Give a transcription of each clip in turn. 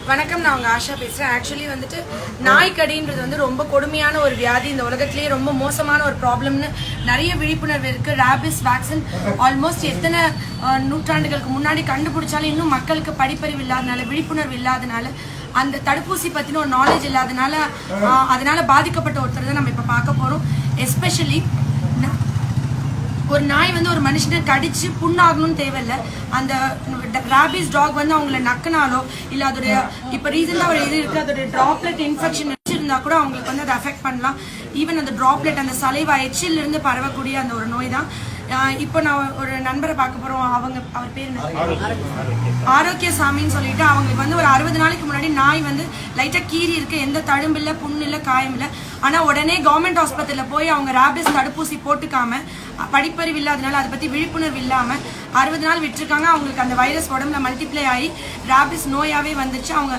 வணக்கம், நான் உங்க ஆஷா பேசுறேன். ஆக்சுவலி வந்துட்டு நாய்க்கடின்றது வந்து ரொம்ப கொடுமையான ஒரு வியாதி. இந்த உலகத்திலேயே ரொம்ப மோசமான ஒரு ப்ராப்ளம்னு நிறைய விழிப்புணர்வு இருக்கு. ரேபிஸ் வேக்சின் ஆல்மோஸ்ட் எத்தனை நூற்றாண்டுகளுக்கு முன்னாடி கண்டுபிடிச்சாலும் இன்னும் மக்களுக்கு படிப்பறிவு இல்லாதனால, விழிப்புணர்வு இல்லாதனால, அந்த தடுப்பூசி பத்தின ஒரு நாலேஜ் இல்லாதனால அதனால பாதிக்கப்பட்ட ஒருத்தர் தான் நம்ம இப்ப பார்க்க போறோம். எஸ்பெஷலி ஒரு நாய் வந்து ஒரு மனுஷனை கடிச்சு புண்ணாகணும்னு தேவையில்லை. அந்த ராபிஸ் டாக் வந்து அவங்கள நக்கினாலோ இல்லை அதோடைய இப்போ ரீசெண்டாக ஒரு இது இருக்குது, அதோடைய ட்ராப்லெட் இன்ஃபெக்ஷன் இருந்தா கூட அவங்களுக்கு வந்து அதை அஃபெக்ட் பண்ணலாம். ஈவன் அந்த ட்ராப்லெட் அந்த சலைவா எச்சில் இருந்து பரவக்கூடிய அந்த ஒரு நோய் தான். இப்போ நான் ஒரு நண்பரை பார்க்க போறோம். அவர் பேர் ஆரோக்கிய சாமின்னு சொல்லிட்டு அவங்களுக்கு வந்து ஒரு 60 நாளைக்கு முன்னாடி நாய் வந்து லைட்டா கீறி இருக்கு, எந்த தழும்பு இல்லை, புண்ணு இல்லை, காயம் இல்லை. ஆனா உடனே கவர்மெண்ட் ஹாஸ்பிட்டல்ல போய் அவங்க ரேபிஸ் தடுப்பூசி போட்டுக்காம, படிப்பறிவு இல்லாதனால அதை பத்தி விழிப்புணர்வு இல்லாம 60 நாள் விட்டுருக்காங்க. அவங்களுக்கு அந்த வைரஸ் உடம்புல மல்டிப்ளை ஆகி ரேபிஸ் நோயாவே வந்துச்சு. அவங்க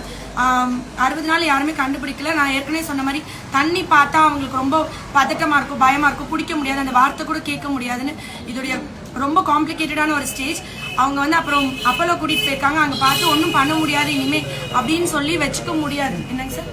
60 நாள் யாருமே கண்டுபிடிக்கல. நான் ஏற்கனவே சொன்ன மாதிரி தண்ணி பார்த்தா அவங்களுக்கு ரொம்ப பதட்டமா இருக்கும், பயமா இருக்கும், குடிக்க முடியாது, அந்த வார்த்தை கூட கேட்க முடியாதுன்னு இதோடைய ரொம்ப காம்ப்ளிகேட்டடான ஒரு ஸ்டேஜ். அவங்க வந்து அப்புறம் அப்போலோ கூட்டிட்டு போயிருக்காங்க. அங்க பார்த்து ஒன்றும் பண்ண முடியாது இனிமே அப்படின்னு சொல்லி வச்சுக்க முடியாது. என்னங்க சார்,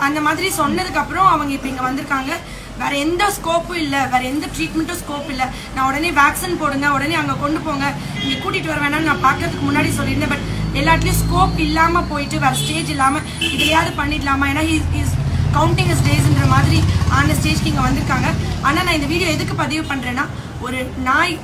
அந்த மாதிரி சொன்னதுக்கு அப்புறம் அவங்க இப்போ இங்க வந்திருக்காங்க. வேற எந்த ஸ்கோப்பும் இல்லை, வேற எந்த ட்ரீட்மெண்ட்டும் ஸ்கோப் இல்லை. நான் உடனே வேக்சின் போடுங்க, உடனே அங்கே கொண்டு போங்க, இங்கே கூட்டிட்டு வர வேணாம்னு நான் பார்க்கறதுக்கு முன்னாடி சொல்லியிருந்தேன். பட் எல்லாத்துலேயும் ஸ்கோப் இல்லாம போயிட்டு வேற ஸ்டேஜ் இல்லாம இதுலையாவது பண்ணிடலாமா, ஏன்னா இஸ் கவுண்டிங் இஸ் டேஸ்ன்ற மாதிரி ஆன ஸ்டேஜ்க்கு இங்கே வந்திருக்காங்க. ஆனால் நான் இந்த வீடியோ எதுக்கு பதிவு பண்றேன்னா, ஒரு நாய்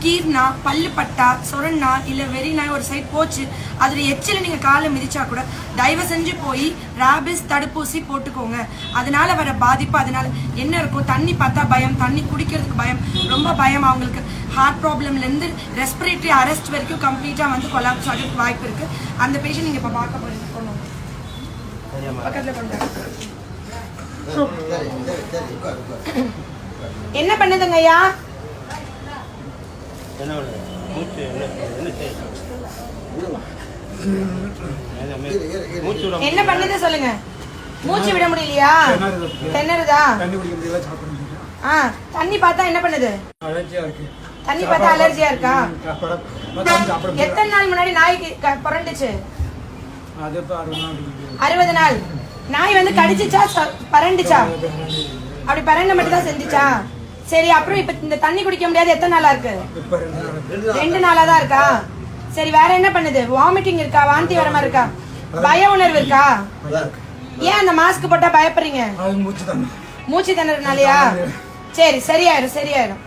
கீர்னா, பல்லு பட்டா, சொரண்ணா, இல்லை வெறி நாய் ஒரு சைட் போச்சு, அதில் எச்சில் நீங்கள் காலை மிதிச்சா கூட தயவு செஞ்சு போய் ரேபிஸ் தடுப்பூசி போட்டுக்கோங்க. அதனால வர பாதிப்பு அதனால என்ன இருக்கும், தண்ணி பார்த்தா பயம், தண்ணி குடிக்கிறதுக்கு பயம், ரொம்ப பயம். அவங்களுக்கு ஹார்ட் ப்ராப்ளம்லேருந்து ரெஸ்பிரேட்டரி அரெஸ்ட் வரைக்கும் கம்ப்ளீட்டாக வந்து கொலாப்ஸ் ஆகிறதுக்கு வாய்ப்பு இருக்கு. அந்த பேஷண்ட் நீங்கள் இப்போ பார்க்க போறீங்க. பக்கத்தில் கொண்டு என்ன பண்ணுதுங்க ஐயா? என்ன பண்ணுது சொல்லுங்க. மூச்சு விட முடியலையா? திணறுதா? தண்ணி பார்த்தா என்ன பண்ணுது? தண்ணி பார்த்தா அலர்ஜியா இருக்கா? எத்தனை நாள் முன்னாடி நாய்க்கு பரண்டுச்சு? 60 நாள். நாய் வந்து கடிச்சுச்சா பரண்டுச்சா? அப்படி பரண்ட மட்டும் தான் செஞ்சுச்சா? சரி, அப்புறம் இப்ப இந்த தண்ணி குடிக்க முடியாது எத்தனை நாளா இருக்கு? 2 நாளா தான் இருக்கா? சரி, வேற என்ன பண்ணுது? வாமிட்டிங் இருக்கா? வாந்தி வர மாதிரி இருக்கா? பய உணர்வு இருக்கா? ஏன் அந்த மாஸ்க் போட்டா பயப்படுறீங்க? மூச்சு திணறனாலயா? சரி, சரியாயிரும்.